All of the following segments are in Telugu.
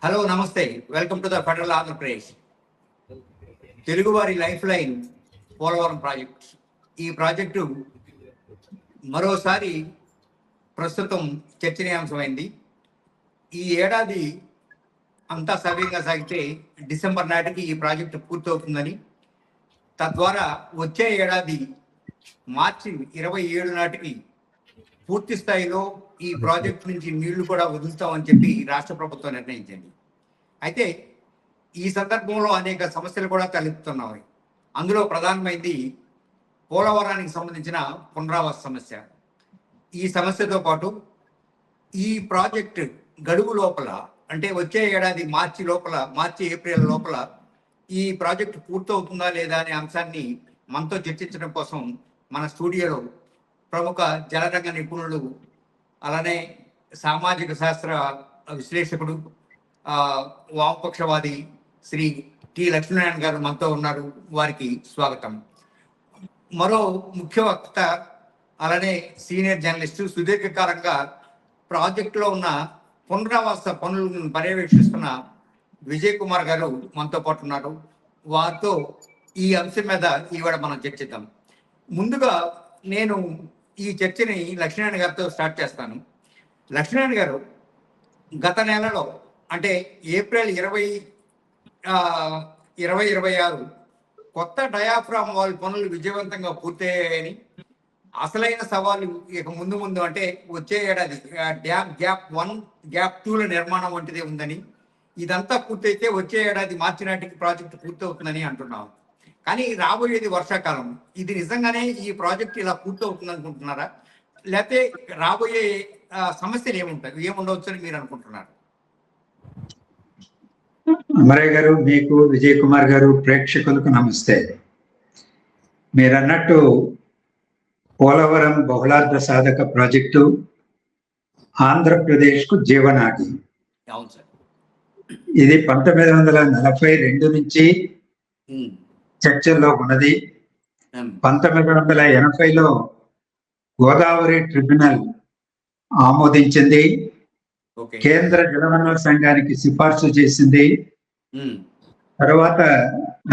హలో నమస్తే, welcome to the federal Andhra Pradesh. తెలుగువారి లైఫ్ లైన్ పోలవరం ప్రాజెక్ట్. ఈ ప్రాజెక్టు మరోసారి ప్రస్తుతం చర్చనీయాంశమైంది. ఈ ఏడాది అంతా సవ్యంగా సాగితే డిసెంబర్ నాటికి ఈ ప్రాజెక్టు పూర్తవుతుందని, తద్వారా వచ్చే ఏడాది మార్చి 27 నాటికి పూర్తి స్థాయిలో ఈ ప్రాజెక్టు నుంచి నీళ్లు కూడా వదులుతామని చెప్పి రాష్ట్ర ప్రభుత్వం నిర్ణయించింది. అయితే ఈ సందర్భంలో అనేక సమస్యలు కూడా తలెత్తుతున్నాయి. అందులో ప్రధానమైంది పోలవరానికి సంబంధించిన పునరావాస సమస్య. ఈ సమస్యతో పాటు ఈ ప్రాజెక్టు గడువు లోపల, అంటే వచ్చే ఏడాది మార్చి ఏప్రిల్ లోపల ఈ ప్రాజెక్టు పూర్తవుతుందా లేదా అనే అంశాన్ని మనతో చర్చించడం కోసం మన స్టూడియోలో ప్రముఖ జలరంగ నిపుణులు, అలానే సామాజిక శాస్త్ర విశ్లేషకుడు, వామపక్షవాది శ్రీ టి లక్ష్మీనారాయణ గారు మనతో ఉన్నారు. వారికి స్వాగతం. మరో ముఖ్య వక్త, అలానే సీనియర్ జర్నలిస్టు, సుదీర్ఘకాలంగా ప్రాజెక్టులో ఉన్న పునరావాస పనులను పర్యవేక్షిస్తున్న విజయ్ కుమార్ గారు మనతో పాటు ఉన్నారు. వారితో ఈ అంశం మీద ఈవేళ మనం చర్చిద్దాం. ముందుగా నేను ఈ చర్చని లక్ష్మీనారాయణ గారితో స్టార్ట్ చేస్తాను. లక్ష్మీనారాయణ గారు, గత నెలలో అంటే ఏప్రిల్ 2026 కొత్త డయాఫ్రామ్ వాల్ పనులు విజయవంతంగా పూర్తయ్యాయని, అసలైన సవాలు ఇక ముందు అంటే వచ్చే ఏడాది గ్యాప్ 1, గ్యాప్ 2ల నిర్మాణం వంటిదే ఉందని, ఇదంతా పూర్తయితే వచ్చే ఏడాది మార్చి నాటికి ప్రాజెక్టు పూర్తవుతుందని అంటున్నాం. కానీ రాబోయేది వర్షాకాలం. ఇది నిజంగానే ఈ ప్రాజెక్ట్ ఇలా పూర్తవుతుంది అనుకుంటున్నారా, లేకపోతే రాబోయే సమస్యలు ఏముండవచ్చు అని మీరు అనుకుంటున్నారు? అమరయ్య గారు, మీకు, విజయ్ కుమార్ గారు, ప్రేక్షకులకు నమస్తే. మీరు అన్నట్టు పోలవరం బహుళార్థ సాధక ప్రాజెక్టు ఆంధ్రప్రదేశ్కు జీవనాడి. ఇది 1942 నుంచి చర్చల్లో ఉన్నది. 1980లో గోదావరి ట్రిబ్యునల్ ఆమోదించింది. కేంద్ర జలవనరుల సంఘానికి సిఫార్సు చేసింది. తర్వాత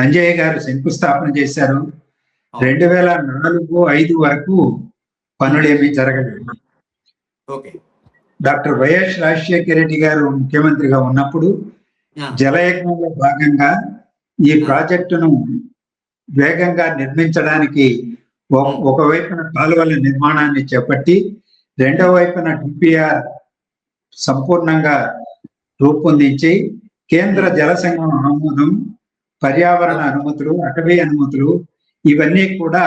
అంజయ్య గారు శంకుస్థాపన చేశారు. 2004-05 వరకు పనులేమీ జరగలేదు. డాక్టర్ వైఎస్ రాజశేఖర రెడ్డి గారు ముఖ్యమంత్రిగా ఉన్నప్పుడు జలయజ్ఞంలో భాగంగా ఈ ప్రాజెక్టును వేగంగా నిర్మించడానికి ఒకవైపున కాలువల నిర్మాణాన్ని చేపట్టి, రెండవ వైపున డిపిఆర్ సంపూర్ణంగా రూపొందించి, కేంద్ర జల సంఘం ఆమోదం, పర్యావరణ అనుమతులు, అటవీ అనుమతులు ఇవన్నీ కూడా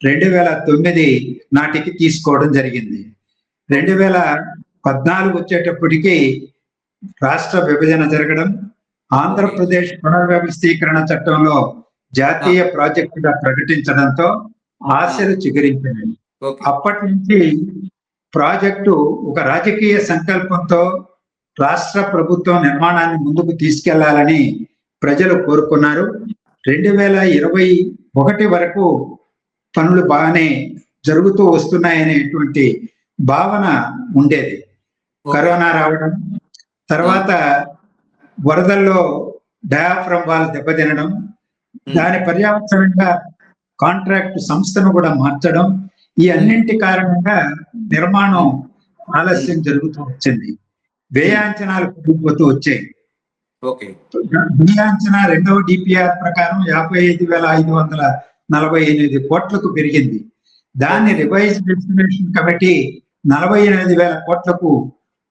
2009 నాటికి తీసుకోవడం జరిగింది. 2014 వచ్చేటప్పటికి రాష్ట్ర విభజన జరగడం, ఆంధ్రప్రదేశ్ పునర్వ్యవస్థీకరణ చట్టంలో జాతీయ ప్రాజెక్టుగా ప్రకటించడంతో ఆశలు చిగురించాయి. అప్పటి నుంచి ప్రాజెక్టు ఒక రాజకీయ సంకల్పంతో రాష్ట్ర ప్రభుత్వం నిర్మాణాన్ని ముందుకు తీసుకెళ్లాలని ప్రజలు కోరుకున్నారు. 2021 వరకు పనులు బాగానే జరుగుతూ వస్తున్నాయనేటువంటి భావన ఉండేది. కరోనా రావడం, తర్వాత వరదల్లో డయాఫ్రమ్ వాల్ దెబ్బతినడం, దాని పర్యవసానంగా కాంట్రాక్ట్ సంస్థను కూడా మార్చడం, ఈ అన్నింటి కారణంగా నిర్మాణం ఆలస్యం జరుగుతూ వచ్చింది. వ్యయ అంచనాలు పెరిగిపోతూ వచ్చాయి. వ్యయ అంచనా రెండవ డిపిఆర్ ప్రకారం 55,548 కోట్లకు పెరిగింది. దాన్ని రివైజ్డ్ ఎస్టిమేషన్ కమిటీ 48,000 కోట్లకు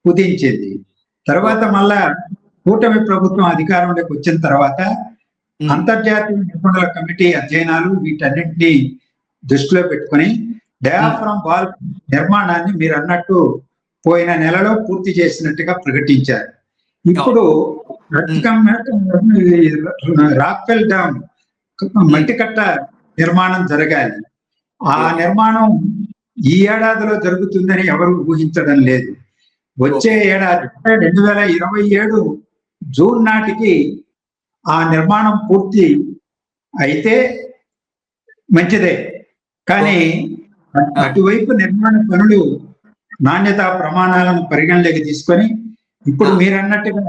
కుదించింది. తర్వాత మళ్ళా కూటమి ప్రభుత్వం అధికారంలోకి వచ్చిన తర్వాత అంతర్జాతీయ నిపుణుల కమిటీ అధ్యయనాలు వీటన్నింటినీ దృష్టిలో పెట్టుకుని డయాఫ్రామ్ వాల్ నిర్మాణాన్ని మీరు అన్నట్టు పోయిన నెలలో పూర్తి చేసినట్టుగా ప్రకటించారు. ఇప్పుడు రాక్ఫెల్ డ్యామ్ మట్టికట్ట నిర్మాణం జరగాలి. ఆ నిర్మాణం ఈ ఏడాదిలో జరుగుతుందని ఎవరు ఊహించడం లేదు. వచ్చే ఏడాది 2027 జూన్ నాటికి ఆ నిర్మాణం పూర్తి అయితే మంచిదే. కానీ అటువైపు నిర్మాణ పనులు నాణ్యతా ప్రమాణాలను పరిగణలోకి తీసుకొని ఇప్పుడు మీరు అన్నట్టుగా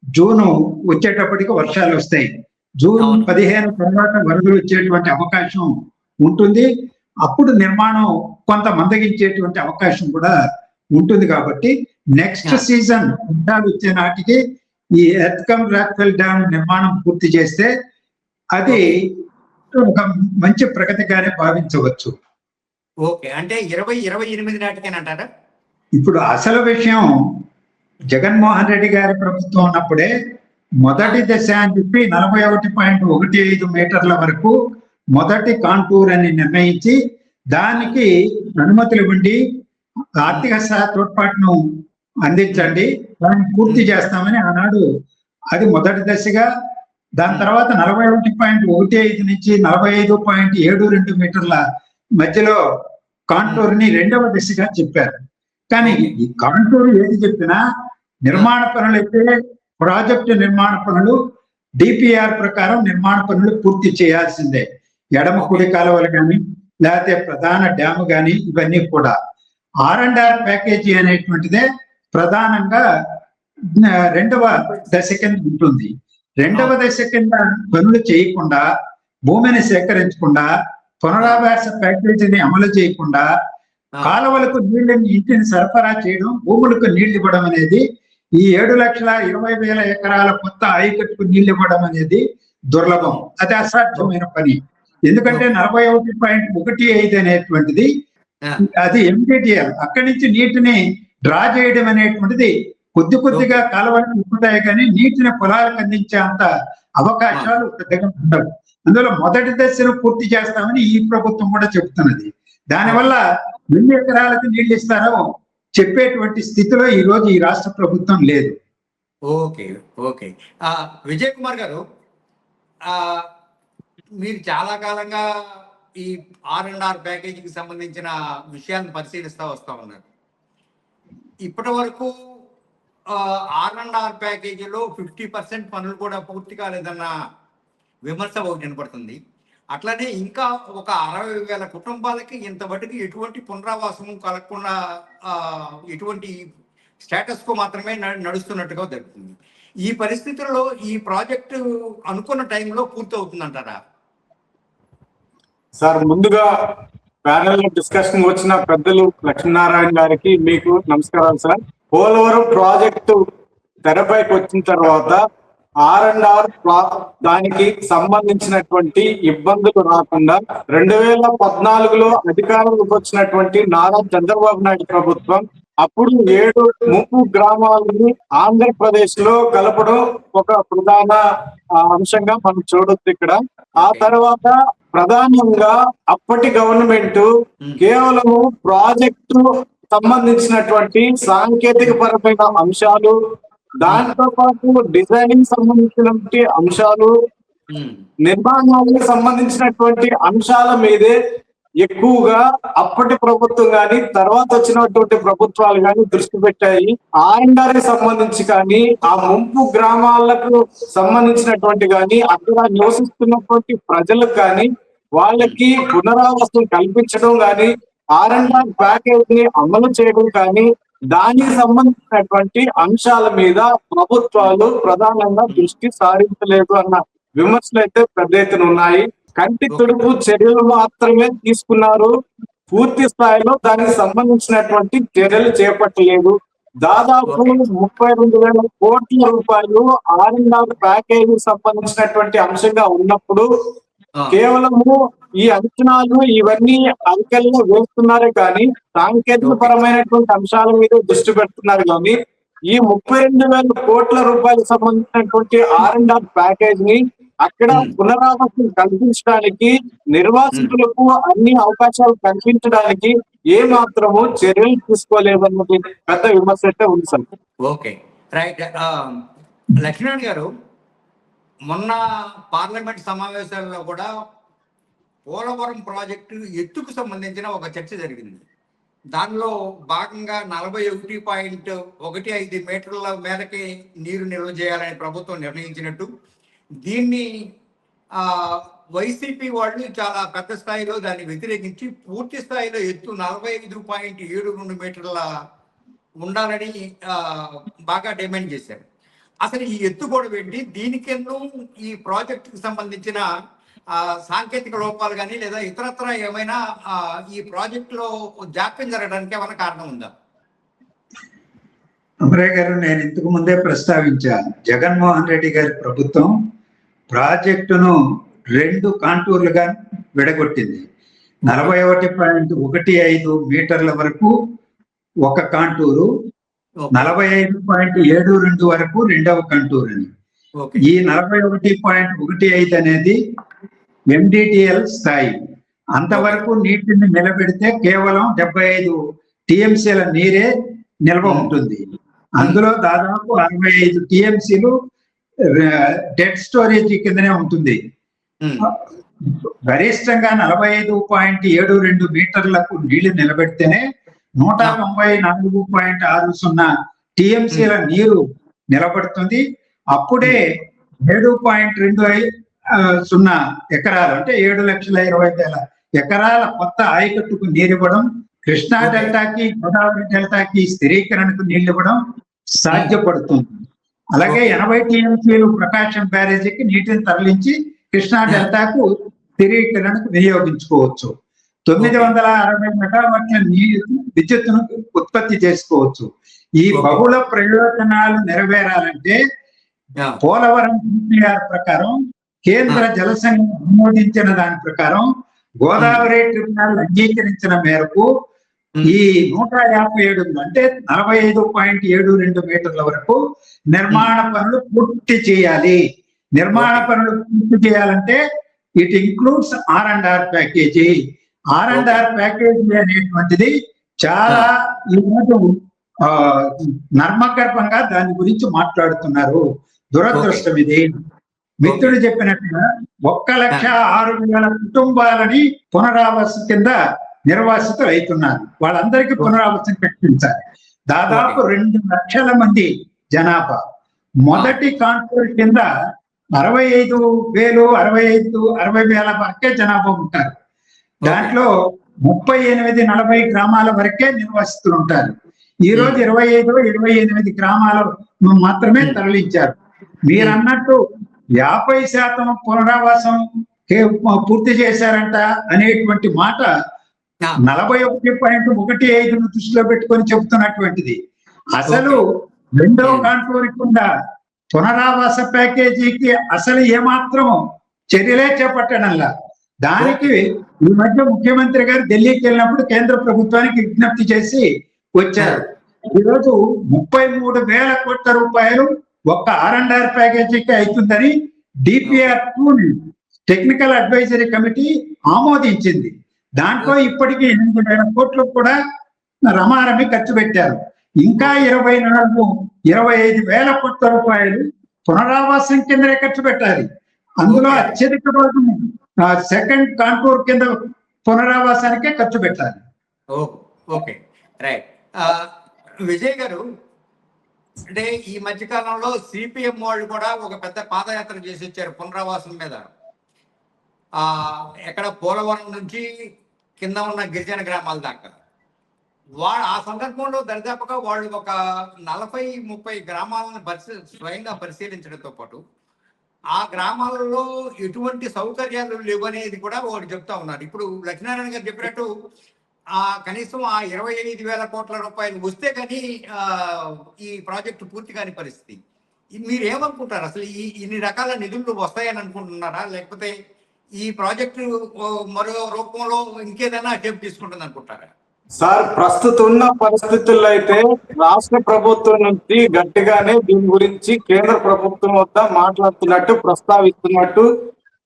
జూను వచ్చేటప్పటికి వర్షాలు వస్తాయి. జూన్ అవును. 15 తర్వాత వరదలు వచ్చేటువంటి అవకాశం ఉంటుంది. అప్పుడు నిర్మాణం కొంత మందగించేటువంటి అవకాశం కూడా ఉంటుంది కాబట్టి నెక్స్ట్ Yeah. సీజన్ వర్షాలు వచ్చే నాటికి ఈ ఎర్త్కమ్ రాక్వెల్ డ్యామ్ నిర్మాణం పూర్తి చేస్తే అది ఒక మంచి ప్రగతిగానే భావించవచ్చు. ఓకే, అంటే 2028 నాటికేనంటారా? ఇప్పుడు అసలు విషయం జగన్మోహన్ రెడ్డి గారి ప్రభుత్వం ఉన్నప్పుడే మొదటి దశ అని చెప్పి 41.15 మీటర్ల వరకు మొదటి కాంటూర్ అని నిర్ణయించి దానికి అనుమతులు ఇవ్వండి, ఆర్థిక తోడ్పాటును అందించండి, దాన్ని పూర్తి చేస్తామని ఆనాడు అది మొదటి దశగా, దాని తర్వాత 41.15 నుంచి 45.72 మీటర్ల మధ్యలో కాంటూర్ ని రెండవ దశగా చెప్పారు. కానీ ఈ కాంటూర్ ఏది చెప్పినా నిర్మాణ పనులు అయితే ప్రాజెక్టు నిర్మాణ పనులు డిపిఆర్ ప్రకారం నిర్మాణ పనులు పూర్తి చేయాల్సిందే. ఎడమ కుడి కాలువలు కానీ లేకపోతే ప్రధాన డ్యాము కానీ ఇవన్నీ కూడా R&R ప్యాకేజీ అనేటువంటిదే ప్రధానంగా రెండవ దశ కింద ఉంటుంది. రెండవ దశ కింద పనులు చేయకుండా, భూమిని సేకరించకుండా, పునరావాస ప్యాకేజీని అమలు చేయకుండా కాలువలకు నీళ్ళని ఇంటిని సరఫరా చేయడం, భూములకు నీళ్లు ఇవ్వడం అనేది, ఈ 7,20,000 ఎకరాల కొత్త ఆయకట్టుకు నీళ్లు ఇవ్వడం అనేది దుర్లభం. అది అసాధ్యమైన పని. ఎందుకంటే 41.15 అనేటువంటిది అది ఎండిటిఎల్, అక్కడి నుంచి నీటిని డ్రా చేయడం అనేటువంటిది కొద్దిగా కాలువలకు ఇప్పుతాయి కానీ నీటిని పొలాలకు అందించే అంత అవకాశాలు పెద్దగా ఉండవు. అందులో మొదటి దశను పూర్తి చేస్తామని ఈ ప్రభుత్వం కూడా చెబుతున్నది. దానివల్ల ఎన్ని ఎకరాలకు నీళ్లు ఇస్తారో చెప్పేటువంటి స్థితిలో ఈ రోజు ఈ రాష్ట్ర ప్రభుత్వం లేదు. Okay, okay. విజయ్ కుమార్ గారు, మీరు చాలా కాలంగా ఈ R&R ప్యాకేజీకి సంబంధించిన విషయాన్ని పరిశీలిస్తా వస్తా ఉన్నారు. ఇప్పటి వరకు R&R ప్యాకేజీలో 50% పనులు కూడా పూర్తి కాలేదన్న విమర్శ ఒకటి వినపడుతుంది. అట్లనే ఇంకా ఒక 60,000 కుటుంబాలకి ఇంతవరకు ఎటువంటి పునరావాసము కలగకుండా ఎటువంటి స్టేటస్ కు మాత్రమే నడుస్తున్నట్టుగా జరుగుతుంది. ఈ పరిస్థితుల్లో ఈ ప్రాజెక్టు అనుకున్న టైంలో పూర్తి అవుతుందంటారా? సార్, ముందుగా ప్యానెల్ డిస్కషన్ వచ్చిన పెద్దలు లక్ష్మీనారాయణ గారికి మీకు నమస్కారాలు సార్. పోలవరం ప్రాజెక్టు తెరపైకి వచ్చిన తర్వాత R&R దానికి సంబంధించినటువంటి ఇబ్బందులు రాకుండా 2014లో అధికారంలోకి వచ్చినటువంటి నారా చంద్రబాబు నాయుడు ప్రభుత్వం అప్పుడు 7 ముంపు గ్రామాలని ఆంధ్రప్రదేశ్ లో కలపడం ఒక ప్రధాన అంశంగా మనం చూడొచ్చు ఇక్కడ. ఆ తర్వాత ప్రధానంగా అప్పటి గవర్నమెంట్ కేవలము ప్రాజెక్టు సంబంధించినటువంటి సాంకేతిక పరమైన అంశాలు, దాంతో పాటు డిజైనింగ్ సంబంధించినటువంటి అంశాలు, నిర్మాణాలకు సంబంధించినటువంటి అంశాల మీదే ఎక్కువగా అప్పటి ప్రభుత్వం కానీ తర్వాత వచ్చినటువంటి ప్రభుత్వాలు కానీ దృష్టి పెట్టాయి. R&R సంబంధించి కానీ, ఆ ముంపు గ్రామాలకు సంబంధించినటువంటి కానీ, అక్కడ నివసిస్తున్నటువంటి ప్రజలకు కానీ వాళ్ళకి పునరావాసం కల్పించడం కానీ, R&R ప్యాకేజీని అమలు చేయడం కానీ, దానికి సంబంధించినటువంటి అంశాల మీద ప్రభుత్వాలు ప్రధానంగా దృష్టి సారించలేదు అన్న విమర్శలు అయితే పెద్ద ఎత్తున ఉన్నాయి. కంటి తుడుపు చర్యలు మాత్రమే తీసుకున్నారు, పూర్తి స్థాయిలో దానికి సంబంధించినటువంటి చర్యలు చేపట్టలేదు. దాదాపు 32,000 కోట్ల రూపాయలు R&R ప్యాకేజీ సంబంధించినటువంటి అంశంగా ఉన్నప్పుడు కేవలము ఈ అంచనాలు ఇవన్నీ అంకెల్లో వేస్తున్నారే కానీ సాంకేతిక పరమైనటువంటి అంశాల మీద దృష్టి పెడుతున్నారు కానీ ఈ 32,000 కోట్ల రూపాయలకు సంబంధించినటువంటి R&R ప్యాకేజ్ ని అక్కడ పునరావాసం కల్పించడానికి, నిర్వాసితులకు అన్ని అవకాశాలు కల్పించడానికి ఏ మాత్రము చర్యలు తీసుకోలేదన్నది పెద్ద విమర్శ అయితే ఉంది సార్. Okay, right. లక్ష్మణ్ గారు, మొన్న పార్లమెంట్ సమావేశాల్లో కూడా పోలవరం ప్రాజెక్టు ఎత్తుకు సంబంధించిన ఒక చర్చ జరిగింది. దానిలో భాగంగా 41.15 మీటర్ల మేరకి నీరు నిల్వ చేయాలని ప్రభుత్వం నిర్ణయించినట్టు, దీన్ని వైసీపీ వాళ్ళు చాలా పెద్ద స్థాయిలో దాన్ని వ్యతిరేకించి పూర్తి స్థాయిలో ఎత్తు 45.72 మీటర్ల ఉండాలని బాగా డిమాండ్ చేశారు. అసలు ఈ ఎత్తుగొడవ ఏంటి, దీనికెందు ఈ ప్రాజెక్టుకి సంబంధించిన సాంకేతిక లోపాలు కానీ లేదా ఇతరత్ర ఏమైనా ఈ ప్రాజెక్టులో జాప్యం జరగడానికి ఏమైనా కారణం ఉందా? అమరయ్య గారు, నేను ఇంతకు ముందే ప్రస్తావించాను, జగన్మోహన్ రెడ్డి గారి ప్రభుత్వం ప్రాజెక్టును 2 కాంటూర్లుగా విడగొట్టింది. 41.15 మీటర్ల వరకు ఒక కాంటూరు, 45.72 వరకు రెండవ కాంటూర్ అని. ఈ 41.15 అనేది ఎండిటిఎల్ స్థాయి. అంతవరకు నీటిని నిలబెడితే కేవలం 75 టీఎంసీల నీరే నిల్వ ఉంటుంది. అందులో దాదాపు 65 టీఎంసీలు డెడ్ స్టోరేజ్ కిందనే ఉంటుంది. గరిష్టంగా 45.72 మీటర్లకు నీళ్లు నిలబెడితేనే 194.60 టీఎంసీల నీరు నిలబడుతుంది. అప్పుడే 7.20 ఎకరాలు అంటే 7,20,000 ఎకరాల కొత్త ఆయకట్టుకు నీరివ్వడం, కృష్ణా డెల్టాకి గోదావరి డెల్టాకి స్థిరీకరణకు నీళ్లు ఇవ్వడం సాధ్యపడుతుంది. అలాగే 80 టీఎంసీలు ప్రకాశం బ్యారేజీకి నీటిని తరలించి కృష్ణా డెల్టాకు స్థిరీకరణకు వినియోగించుకోవచ్చు. 960 మెగావాట్ల విద్యుత్తును ఉత్పత్తి చేసుకోవచ్చు. ఈ బహుళ ప్రయోజనాలు నెరవేరాలంటే పోలవరం DPR ప్రకారం, కేంద్ర జల సంఘం ఆమోదించిన దాని ప్రకారం, గోదావరి ట్రిబ్యునల్ అంగీకరించిన మేరకు ఈ 157 అంటే 45.72 మీటర్ల వరకు నిర్మాణ పనులు పూర్తి చేయాలి. నిర్మాణ పనులు పూర్తి చేయాలంటే it includes R&R package. R&R package అనేటువంటిది చాలా ఈరోజు నర్మగర్భంగా దాని గురించి మాట్లాడుతున్నారు. దురదృష్టం ఇది. మిత్రుడు చెప్పినట్టుగా 1,06,000 కుటుంబాలని పునరావాస కింద నిర్వాసితులు అవుతున్నారు. వాళ్ళందరికీ పునరావాసం కల్పించాలి. దాదాపు 2 లక్షల మంది జనాభా. మొదటి కాంటూర్ కింద 65,000 60,000 వరకే జనాభా ఉంటారు. దాంట్లో 38-40 గ్రామాల వరకే నిర్వాసితులు ఉంటారు. ఈ రోజు 25-28 గ్రామాలు మాత్రమే తరలించారు. మీరన్నట్టు 50% పునరావాసం పూర్తి చేశారంట అనేటువంటి మాట 41.15 దృష్టిలో పెట్టుకొని చెబుతున్నటువంటిది. అసలు రెండో కాంటూర్ కింద పునరావాస ప్యాకేజీకి అసలు ఏమాత్రం చర్యలే చేపట్టడంలా. దానికి ఈ మధ్య ముఖ్యమంత్రి గారు ఢిల్లీకి వెళ్ళినప్పుడు కేంద్ర ప్రభుత్వానికి విజ్ఞప్తి చేసి వచ్చారు. ఈరోజు 33,000 కోట్ల రూపాయలు ఒక్క R&R ప్యాకేజీకి అవుతుందని DPR-2 టెక్నికల్ అడ్వైజరీ కమిటీ ఆమోదించింది. దాంట్లో ఇప్పటికీ 8,000 కోట్లు కూడా రమారమి ఖర్చు పెట్టారు. ఇంకా 25,000 కోట్ల రూపాయలు పునరావాసం కిందనే ఖర్చు పెట్టాలి. అందులో అత్యధిక భాగం సెకండ్ కాంటూర్ కింద పునరావాసానికే ఖర్చు పెట్టాలి. Okay, right. విజయ్ గారు, అంటే ఈ మధ్య కాలంలో CPM వాళ్ళు కూడా ఒక పెద్ద పాదయాత్ర చేసి వచ్చారు పునరావాసం మీద. ఎక్కడ పోలవరం నుంచి కింద ఉన్న గిరిజన గ్రామాల దాకా. ఆ సందర్భంలో దరిదాపుగా వాళ్ళు ఒక 40-30 గ్రామాలను స్వయంగా పరిశీలించడంతో పాటు ఆ గ్రామాలలో ఎటువంటి సౌకర్యాలు లేవనేది కూడా వాడు చెప్తా ఉన్నారు. ఇప్పుడు లక్ష్మీనారాయణ గారు చెప్పినట్టు కనీసం ఆ 25,000 కోట్ల రూపాయలు వస్తే కానీ ఈ ప్రాజెక్టు పూర్తి కాని పరిస్థితి. మీరు ఏమనుకుంటారు? అసలు ఇన్ని రకాల నిధులు వస్తాయని అనుకుంటున్నారా, లేకపోతే ఈ ప్రాజెక్టు మరో రూపంలో ఇంకేదైనా స్టెప్ తీసుకుంటుంది అనుకుంటారా? సార్, ప్రస్తుతం ఉన్న పరిస్థితుల్లో అయితే రాష్ట్ర ప్రభుత్వం నుంచి గట్టిగానే దీని గురించి కేంద్ర ప్రభుత్వం వద్ద మాట్లాడుతున్నట్టు, ప్రస్తావిస్తున్నట్టు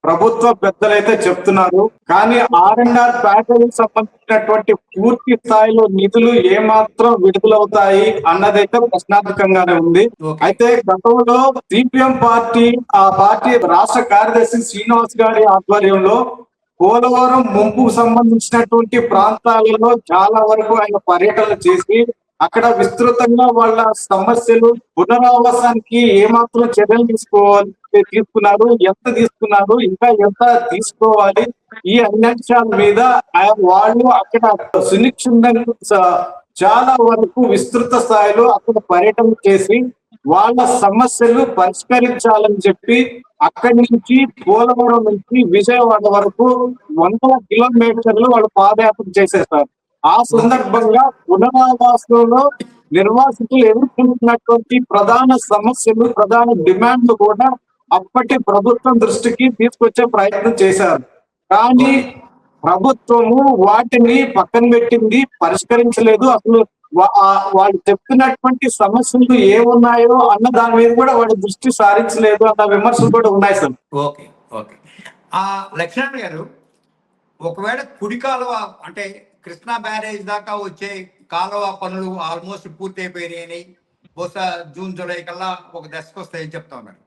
ప్రభుత్వ పెద్దలైతే చెప్తున్నారు. కానీ R&R ప్యాకేజీకి సంబంధించినటువంటి పూర్తి స్థాయిలో నిధులు ఏమాత్రం విడుదలవుతాయి అన్నదైతే ప్రశ్నార్థకంగానే ఉంది. అయితే గతంలో CPM పార్టీ, ఆ పార్టీ రాష్ట్ర కార్యదర్శి శ్రీనివాస్ గారి ఆధ్వర్యంలో పోలవరం ముంపుకు సంబంధించినటువంటి ప్రాంతాలలో చాలా వరకు ఆయన పర్యటన చేసి అక్కడ విస్తృతంగా వాళ్ళ సమస్యలు, పునరావాసానికి ఏమాత్రం చర్యలు తీసుకున్నారు, ఎంత తీసుకున్నారు, ఇంకా ఎంత తీసుకోవాలి, ఈ అన్ని అంశాల మీద వాళ్ళు అక్కడ సునిశ్చితంగా చాలా వరకు విస్తృత స్థాయిలో అక్కడ పర్యటన చేసి వాళ్ళ సమస్యలు పరిష్కరించాలని చెప్పి అక్కడి నుంచి పోలవరం నుంచి విజయవాడ వరకు 100 కిలోమీటర్లు వాళ్ళు పాదయాత్ర చేసేస్తారు. ఆ సందర్భంగా పునరావాసంలో నిర్వాసితులు ఎదుర్కొంటున్నటువంటి ప్రధాన సమస్యలు, ప్రధాన డిమాండ్లు కూడా అప్పటి ప్రభుత్వం దృష్టికి తీసుకొచ్చే ప్రయత్నం చేశారు. కానీ ప్రభుత్వము వాటిని పక్కన పెట్టింది, పరిష్కరించలేదు. అసలు వాళ్ళు చెప్తున్నటువంటి సమస్యలు ఏమున్నాయో అన్న దాని మీద కూడా వాళ్ళ దృష్టి సారించలేదు అన్న విమర్శలు కూడా ఉన్నాయి సార్. Okay okay. లక్ష్మణ్ గారు, ఒకవేళ కుడి కాలువ అంటే కృష్ణా బ్యారేజ్ దాకా వచ్చే కాలువ పనులు ఆల్మోస్ట్ పూర్తి అయిపోయినాయని, బహుశా జూన్ జూలై కల్లా ఒక దశకు వస్తాయని చెప్తా ఉన్నారు.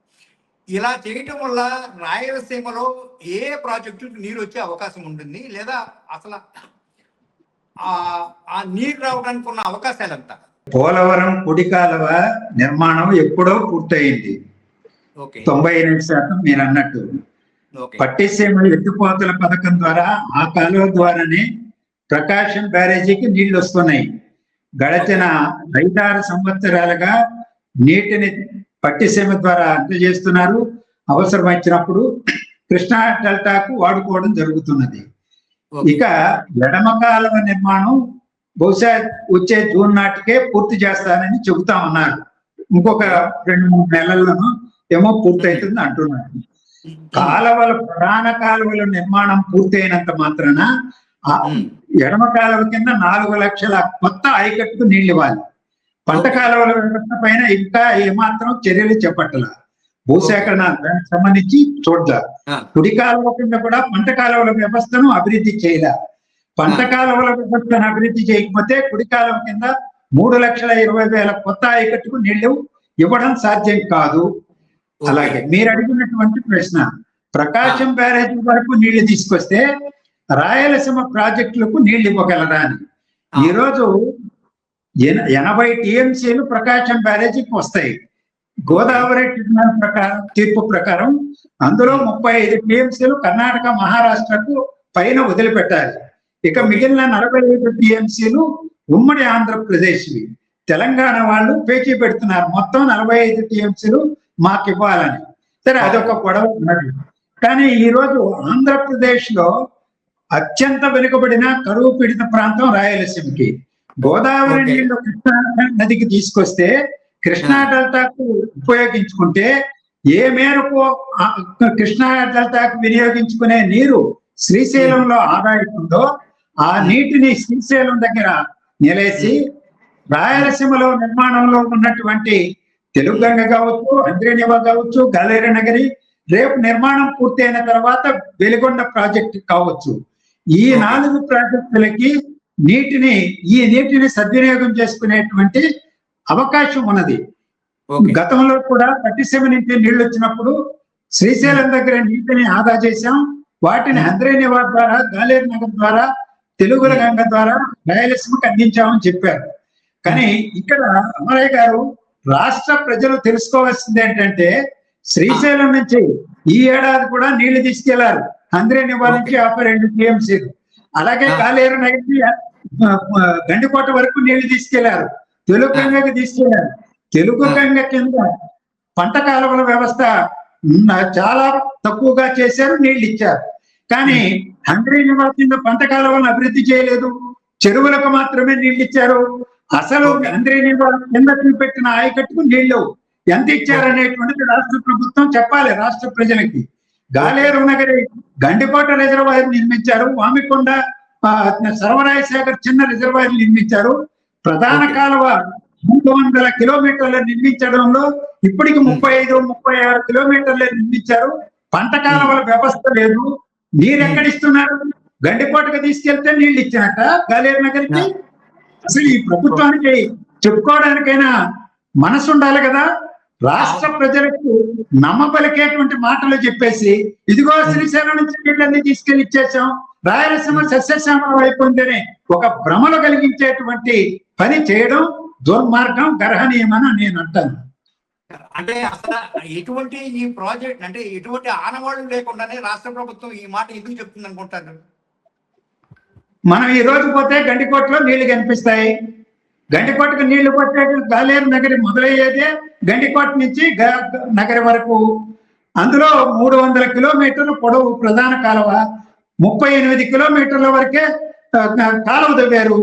ఇలా చేయటం వల్ల రాయలసీమలో ఏ ప్రాజెక్టు నీరు వచ్చే అవకాశం ఉంటుంది, లేదా అసలు ఆ నీరు రావడానికి ఉన్న అవకాశాలు ఎంత? పోలవరం కుడి కాలువ నిర్మాణం ఎప్పుడో పూర్తయింది, 98% మీరు అన్నట్టు. పట్టిసీమ ఎత్తిపోతల పథకం ద్వారా ఆ కాలువ ద్వారానే ప్రకాశం బ్యారేజీకి నీళ్లు వస్తున్నాయి. గడిచిన 5-6 సంవత్సరాలుగా నీటిని పట్టిసీమ ద్వారా అందజేస్తున్నారు. అవసరం వచ్చినప్పుడు కృష్ణా డెల్టాకు వాడుకోవడం జరుగుతున్నది. ఇక ఎడమ కాలువ నిర్మాణం బహుశా వచ్చే జూన్ నాటికే పూర్తి చేస్తానని చెబుతా ఉన్నారు. ఇంకొక 2-3 నెలల్లోనూ ఏమో పూర్తవుతుంది అంటున్నారు. కాలువల ప్రధాన కాలువల నిర్మాణం పూర్తయినంత మాత్రాన ఎడమ కాలువ కింద 4 లక్షల కొత్త ఆయకట్టుకు నీళ్లు ఇవ్వాలి. పంట కాలువల వ్యవస్థ పైన ఇంకా ఏమాత్రం చర్యలు చేపట్టాల. భూసేకరణ దానికి సంబంధించి చూద్దాం. కుడి కాలువ కింద కూడా పంట కాలువల వ్యవస్థను అభివృద్ధి చేయాల. పంట కాలువల వ్యవస్థను అభివృద్ధి చేయకపోతే కుడి కాలువ కింద 3,20,000 కొత్త ఆయకట్టుకు నీళ్లు ఇవ్వడం సాధ్యం కాదు. అలాగే మీరు అడిగినటువంటి ప్రశ్న, ప్రకాశం బ్యారేజ్ వరకు నీళ్లు తీసుకొస్తే రాయలసీమ ప్రాజెక్టులకు నీళ్లు ఇవ్వగలరా అని. ఈరోజు 80 టీఎంసీలు ప్రకాశం బ్యారేజీకి వస్తాయి. గోదావరి ట్రిబ్యునల్ తీర్పు ప్రకారం అందులో 35 టీఎంసీలు కర్ణాటక, మహారాష్ట్రకు పైన వదిలిపెట్టాలి. ఇక మిగిలిన 45 టీఎంసీలు ఉమ్మడి ఆంధ్రప్రదేశ్వి. తెలంగాణ వాళ్ళు పేచీ పెడుతున్నారు, మొత్తం 45 టీఎంసీలు మాకు ఇవ్వాలని. సరే, అదొక గొడవ ఉన్నది. కానీ ఈరోజు ఆంధ్రప్రదేశ్ లో అత్యంత వెనుకబడిన కరువు పీడిత ప్రాంతం రాయలసీమకి. గోదావరి నీళ్లు కృష్ణా నదికి తీసుకొస్తే కృష్ణా డెల్టాకు ఉపయోగించుకుంటే ఏ మేరకు కృష్ణా డెల్టాకు వినియోగించుకునే నీరు శ్రీశైలంలో ఆదా అవుతుందో ఆ నీటిని శ్రీశైలం దగ్గర నిలేసి రాయలసీమలో నిర్మాణంలో ఉన్నటువంటి తెలుగు గంగ కావచ్చు, అంద్రేనివా కావచ్చు, గాలేరు నగరి, రేపు నిర్మాణం పూర్తయిన తర్వాత వెలిగొండ ప్రాజెక్టు కావచ్చు, ఈ 4 ప్రాజెక్టులకి ఈ నీటిని సద్వినియోగం చేసుకునేటువంటి అవకాశం ఉన్నది. గతంలో కూడా పట్టిసీమ నుంచి నీళ్లు వచ్చినప్పుడు శ్రీశైలం దగ్గర నీటిని ఆదా చేశాం. వాటిని అంద్రేనివా ద్వారా, గాలేరు నగర్ ద్వారా, తెలుగు గంగ ద్వారా రాయలసీమకు అందించామని చెప్పారు. కానీ ఇక్కడ అమరయ్య గారు, రాష్ట్ర ప్రజలు తెలుసుకోవాల్సింది ఏంటంటే, శ్రీశైలం నుంచి ఈ ఏడాది కూడా నీళ్లు తీసుకెళ్లారు. అంద్రేనివా నుంచి 52 టీఎంసీలు, అలాగే గాలేరు నగరికి గండికోట వరకు నీళ్లు తీసుకెళ్లారు. తెలుగు గంగకి తీసుకెళ్లారు. తెలుగు గంగ కింద పంట కాలువల వ్యవస్థ చాలా తక్కువగా చేశారు, నీళ్లు ఇచ్చారు. కానీ అంద్రేనివా కింద పంట కాలువలను అభివృద్ధి చేయలేదు, చెరువులకు మాత్రమే నీళ్లు ఇచ్చారు. అసలు అంద్రేనివా కింద పెట్టిన ఆయకట్టుకు నీళ్లు ఎంత ఇచ్చారనేటువంటిది రాష్ట్ర ప్రభుత్వం చెప్పాలి రాష్ట్ర ప్రజలకి. గాలేరు నగరి గండికోట రిజర్వాయర్ నిర్మించారు, వామికొండ సర్వరాయ సాగర్ చిన్న రిజర్వాయర్ నిర్మించారు. ప్రధాన కాలువ 300 కిలోమీటర్లు నిర్మించడంలో ఇప్పటికి 35-36 కిలోమీటర్లు నిర్మించారు. పంట కాలువల వ్యవస్థ లేదు. నీరు ఎక్కడిస్తున్నారు? గండికోటకు తీసుకెళ్తే నీళ్లు ఇచ్చినట్ట గాలేరు నగరికి. అసలు ఈ ప్రభుత్వానికి చెప్పుకోవడానికైనా మనసు ఉండాలి కదా. రాష్ట్ర ప్రజలకు నమ్మపలికేటువంటి మాటలు చెప్పేసి, ఇదిగో శ్రీశైలం నుంచి నీళ్ళన్నీ తీసుకెళ్లి ఇచ్చేసాం, రాయలసీమ సస్యశ్యామలం అయిపోయిందని ఒక భ్రమలు కలిగించేటువంటి పని చేయడం దుర్మార్గం, గర్హనీయమని నేను అంటాను. అంటే అసలు ఎటువంటి ఈ ప్రాజెక్ట్ అంటే ఎటువంటి ఆనవాళ్లు లేకుండానే రాష్ట్ర ప్రభుత్వం ఈ మాట ఎందుకు చెప్తుంది అనుకుంటారు? మనం ఈ రోజు పోతే గండికోటలో నీళ్లు కనిపిస్తాయి, గండికోటకు నీళ్లు పట్టే గాలేరు నగరి మొదలయ్యేదే గండికోట నుంచి నగరి వరకు. అందులో 300 కిలోమీటర్లు పొడవు ప్రధాన కాలువ, 38 కిలోమీటర్ల వరకే కాలువ తవ్వారు.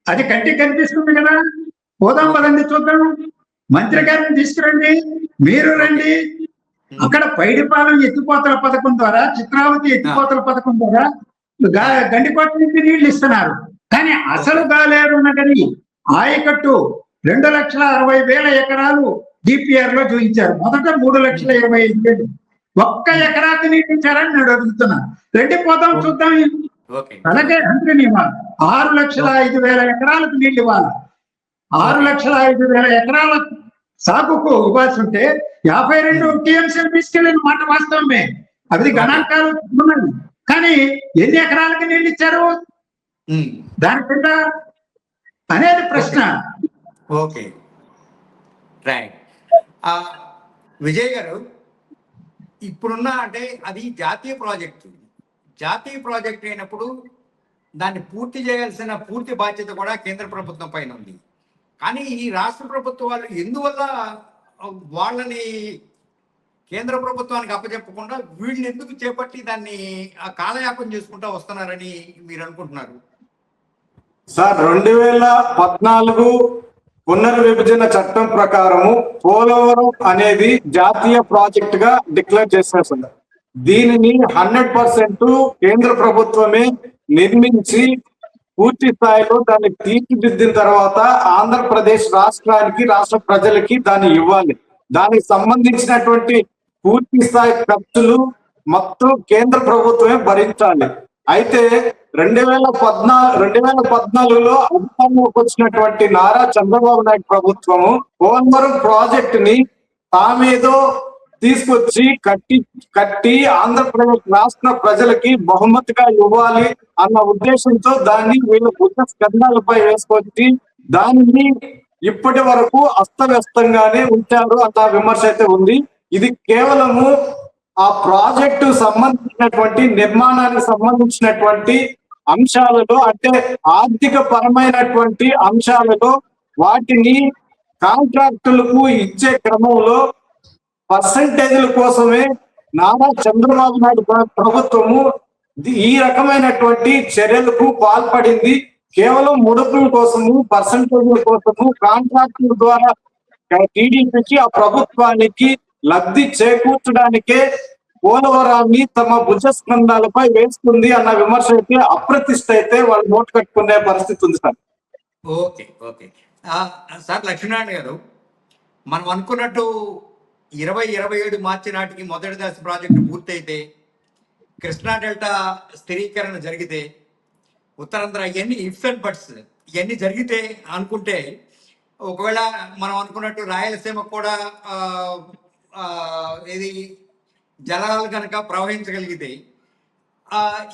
అది కంటికి కనిపిస్తుంది కదా. పోదాం పదండి, చూద్దాం. మంత్రి గారిని తీసుకురండి, మీరు రండి. అక్కడ పైడిపాలెం ఎత్తిపోతల పథకం ద్వారా, చిత్రావతి ఎత్తిపోతల పథకం ద్వారా గండికోట నుంచి నీళ్లు ఇస్తున్నారు. కానీ అసలు గాలేరు నగరి ఆయకట్టు 2,60,000 ఎకరాలు డిపిఆర్ లో చూపించారు. మొదట 3,25,000. ఒక్క ఎకరాకి నీళ్ళు ఇచ్చారని నేను అడుగుతున్నా. రండి పోదాం, చూద్దాం. అలాగే మంత్రి నియమాలు 6,05,000 ఎకరాలకు నీళ్ళు ఇవ్వాలి. 6,05,000 ఎకరాల సాగుకు ఇవ్వాల్సి ఉంటే 52 టీఎంసీలు తీసుకెళ్ళిన మాట వాస్తవమే. అది గణాంకాలు ఉన్నాయి. కానీ ఎన్ని ఎకరాలకి నీళ్ళు ఇచ్చారు దాని కింద అనేది ప్రశ్న. Okay, right. విజయ్ గారు, ఇప్పుడున్న అంటే అది జాతీయ ప్రాజెక్టు. జాతీయ ప్రాజెక్ట్ అయినప్పుడు దాన్ని పూర్తి చేయాల్సిన పూర్తి బాధ్యత కూడా కేంద్ర ప్రభుత్వం పైన ఉంది. కానీ ఈ రాష్ట్ర ప్రభుత్వాలు ఎందువల్ల వాళ్ళని కేంద్ర ప్రభుత్వానికి అప్పచెప్పకుండా వీళ్ళు ఎందుకు చేపట్టి దాన్ని కాలయాపన చేసుకుంటూ వస్తున్నారని మీరు అనుకుంటున్నారు? సార్, 2014 పునర్విభజన చట్టం ప్రకారము పోలవరం అనేది జాతీయ ప్రాజెక్ట్ గా డిక్లేర్ చేశారు సార్. దీనిని 100% కేంద్ర ప్రభుత్వమే నిర్మించి పూర్తి స్థాయిలో దాన్ని తీర్చిదిద్దిన తర్వాత ఆంధ్రప్రదేశ్ రాష్ట్రానికి, రాష్ట్ర ప్రజలకి దాన్ని ఇవ్వాలి. దానికి సంబంధించినటువంటి పూర్తి స్థాయి ఖర్చులు మొత్తం కేంద్ర ప్రభుత్వమే భరించాలి. అయితే 2014లో అధికారంలోకి వచ్చినటువంటి నారా చంద్రబాబు నాయుడు ప్రభుత్వము పోలవరం ప్రాజెక్టు ని తామేదో తీసుకొచ్చి కట్టి ఆంధ్రప్రదేశ్ రాష్ట్ర ప్రజలకి బహుమతిగా ఇవ్వాలి అన్న ఉద్దేశంతో దాన్ని వీళ్ళ బుద్ధ స్కంధాలపై వేసుకొచ్చి దానిని ఇప్పటి వరకు అస్తవ్యస్తంగానే ఉంచారు అన్న విమర్శ అయితే ఉంది. ఇది కేవలము ఆ ప్రాజెక్టు సంబంధించినటువంటి నిర్మాణానికి సంబంధించినటువంటి అంశాలలో, అంటే ఆర్థిక పరమైనటువంటి అంశాలలో వాటిని కాంట్రాక్టులకు ఇచ్చే క్రమంలో పర్సంటేజ్ల కోసమే నారా చంద్రబాబు నాయుడు ప్రభుత్వము ఈ రకమైనటువంటి చర్యలకు పాల్పడింది. కేవలం ముడుపుల కోసము, పర్సంటేజ్ల కోసము, కాంట్రాక్టుల ద్వారా టీడీపీకి, ఆ ప్రభుత్వానికి లబ్ధి చేకూర్చడానికే పోలవరాన్ని తమ భుజస్కంధాలపై వేస్తుంది అన్న విమర్శ అయితే, అప్రతిష్ట అయితే వాళ్ళు నోటు కట్టుకునే పరిస్థితి ఉంది sir. Okay, okay sir. Lakshminarayana గారు, మనం అనుకున్నట్టు 2027 మార్చి నాటికి మొదటి దశ ప్రాజెక్టు పూర్తయితే, కృష్ణా డెల్టా స్థిరీకరణ జరిగితే, ఉత్తరాంధ్ర ఇవన్నీ ఇఫ్స్ అండ్ బట్స్ ఇవన్నీ జరిగితే అనుకుంటే, ఒకవేళ మనం అనుకున్నట్టు రాయలసీమ కూడా ఇది జలాలు కనుక ప్రవహించగలిగితే,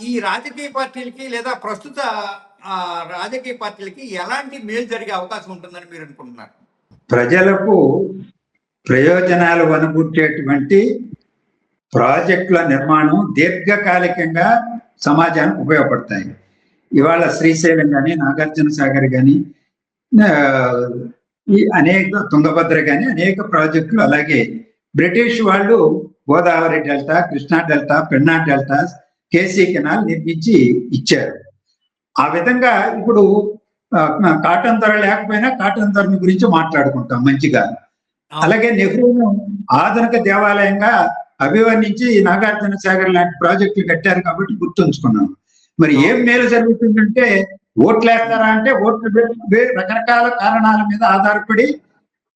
ఈ రాజకీయ పార్టీలకి లేదా ప్రస్తుత రాజకీయ పార్టీలకి ఎలాంటి మేలు జరిగే అవకాశం ఉంటుందని మీరు అనుకుంటున్నారు? ప్రజలకు ప్రయోజనాలు వనగూర్చేటువంటి ప్రాజెక్టుల నిర్మాణం దీర్ఘకాలికంగా సమాజానికి ఉపయోగపడతాయి. ఇవాళ శ్రీశైలం కానీ, నాగార్జున సాగర్ కానీ, ఈ అనేక తుంగభద్ర కానీ అనేక ప్రాజెక్టులు, అలాగే బ్రిటిష్ వాళ్ళు Godavari delta, Krishna delta, Penna delta, KC canal నిర్మించి ఇచ్చారు. ఆ విధంగా ఇప్పుడు కాటన్ ధర లేకపోయినా కాటన్ ధరని గురించి మాట్లాడుకుంటాం మంచిగా. అలాగే నెహ్రూను ఆధునిక దేవాలయంగా అభివర్ణించి నాగార్జున సాగర్ లాంటి ప్రాజెక్టులు కట్టారు కాబట్టి గుర్తుంచుకున్నాం. మరి ఏం మేలు జరుగుతుందంటే, ఓట్లు వేస్తారా అంటే ఓట్లు రకరకాల కారణాల మీద ఆధారపడి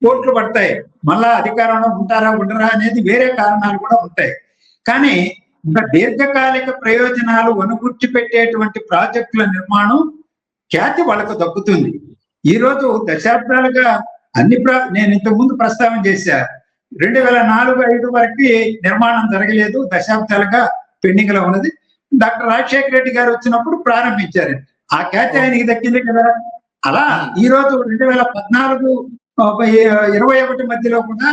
ఓట్లు పడతాయి. మళ్ళా అధికారంలో ఉంటారా ఉండరా అనేది వేరే కారణాలు కూడా ఉంటాయి. కానీ ఇంకా దీర్ఘకాలిక ప్రయోజనాలు వనుగుర్చి పెట్టేటువంటి ప్రాజెక్టుల నిర్మాణం ఖ్యాతి వాళ్ళకు దక్కుతుంది. ఈ రోజు దశాబ్దాలుగా నేను ఇంతకుముందు ప్రస్తావన చేశా, 2004-05 వరకు నిర్మాణం జరగలేదు, దశాబ్దాలుగా పెండింగ్ లో ఉన్నది. డాక్టర్ రాజశేఖర రెడ్డి గారు వచ్చినప్పుడు ప్రారంభించారు. ఆ ఖ్యాతి ఆయనకి దక్కింది కదా. అలా ఈ రోజు 2014-21 మధ్యలో కూడా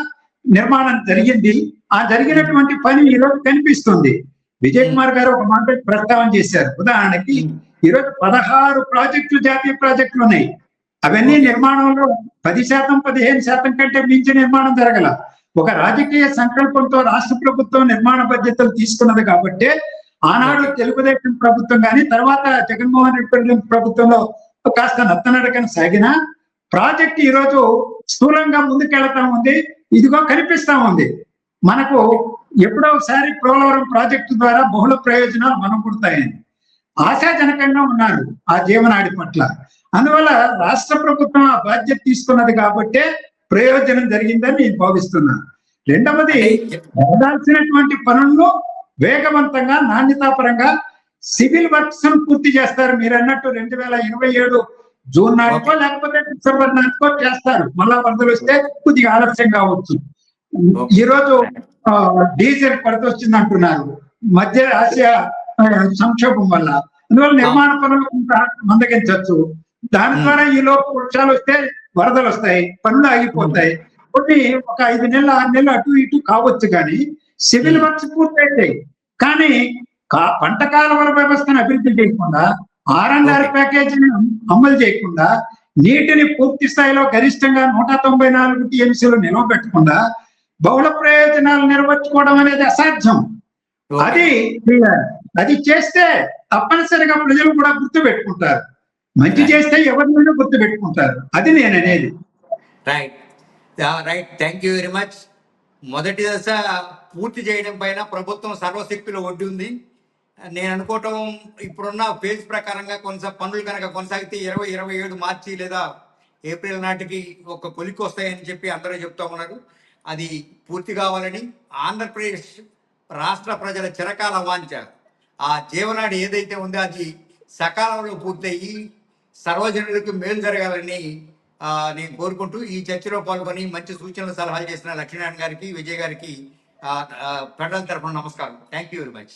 నిర్మాణం జరిగింది. ఆ జరిగినటువంటి పని ఈ రోజు కనిపిస్తుంది. విజయ్ కుమార్ గారు ఒక మాట ప్రస్తావన చేశారు. ఉదాహరణకి ఈరోజు 16 ప్రాజెక్టులు, జాతీయ ప్రాజెక్టులు ఉన్నాయి. అవన్నీ నిర్మాణంలో 10%, 15% కంటే మించి నిర్మాణం జరగల. ఒక రాజకీయ సంకల్పంతో రాష్ట్ర ప్రభుత్వం నిర్మాణ బాధ్యతలు తీసుకున్నది కాబట్టి ఆనాడు తెలుగుదేశం ప్రభుత్వం కానీ తర్వాత జగన్మోహన్ రెడ్డి ప్రభుత్వంలో కాస్త నత్తనడకన సాగిన ప్రాజెక్ట్ ఈ రోజు స్థూలంగా ముందుకెళ్తా ఉంది. ఇదిగో కనిపిస్తా ఉంది మనకు. ఎప్పుడో ఒకసారి పోలవరం ప్రాజెక్టు ద్వారా బహుళ ప్రయోజనాలు మనం పుడతాయని ఆశాజనకంగా ఉన్నారు ఆ జీవనాడి పట్ల. అందువల్ల రాష్ట్ర ప్రభుత్వం ఆ బాధ్యత తీసుకున్నది కాబట్టే ప్రయోజనం జరిగిందని నేను భావిస్తున్నాను. రెండవది, జరగాల్సినటువంటి పనులను వేగవంతంగా నాణ్యతాపరంగా సివిల్ వర్క్స్ పూర్తి చేస్తారు. మీరు అన్నట్టు 2027 జూన్ నాటికో లేకపోతే డిసెంబర్ నాటికో చేస్తారు. మళ్ళా వరదలు వస్తే కొద్దిగా ఆలస్యం కావచ్చు. ఈరోజు డీజిల్ కొరత వచ్చింది అంటున్నారు మధ్య ఆసియా సంక్షోభం వల్ల. అందువల్ల నిర్మాణ పనులు కొంత మందగించవచ్చు. దాని ద్వారా ఈ లోపు వర్షాలు వస్తే వరదలు వస్తాయి, పనులు ఆగిపోతాయి. కొన్ని ఒక 5 నెలలు 6 నెలలు అటు ఇటు కావచ్చు, కానీ సివిల్ వర్క్స్ పూర్తయితాయి. కానీ పంట కాలువల వ్యవస్థను అభివృద్ధి చేయకుండా, R&R ప్యాకేజీని అమలు చేయకుండా, నీటిని పూర్తి స్థాయిలో గరిష్టంగా 194 TMCలు నిల్వ పెట్టకుండా బహుళ ప్రయోజనాలు నిర్వహించుకోవడం అనేది అసాధ్యం. అది చేస్తే తప్పనిసరిగా ప్రజలు కూడా గుర్తు పెట్టుకుంటారు. మంచి చేస్తే ఎవరినైనా గుర్తు పెట్టుకుంటారు. అది నేను అనేది. Right, thank you very much. మొదటి దశ పూర్తి చేయడం పైన ప్రభుత్వం సర్వశక్తులు ఒడ్డి ఉంది. నేను అనుకోవటం ఇప్పుడున్న ఫేజ్ ప్రకారంగా పనులు కనుక కొనసాగితే 2027 మార్చి లేదా ఏప్రిల్ నాటికి ఒక కొలికి వస్తాయని చెప్పి అందరూ చెప్తా ఉన్నారు. అది పూర్తి కావాలని ఆంధ్రప్రదేశ్ రాష్ట్ర ప్రజల చిరకాల వాంఛ. ఆ జీవనాడి ఏదైతే ఉందో అది సకాలంలో పూర్తయ్యి సర్వజనులకు మేలు జరగాలని నేను కోరుకుంటూ ఈ చర్చలో పాల్గొని మంచి సూచనలు సలహాలు చేసిన లక్ష్మీనారాయణ గారికి, విజయ్ గారికి ఫెడరల్ తరఫున నమస్కారం. Thank you very much.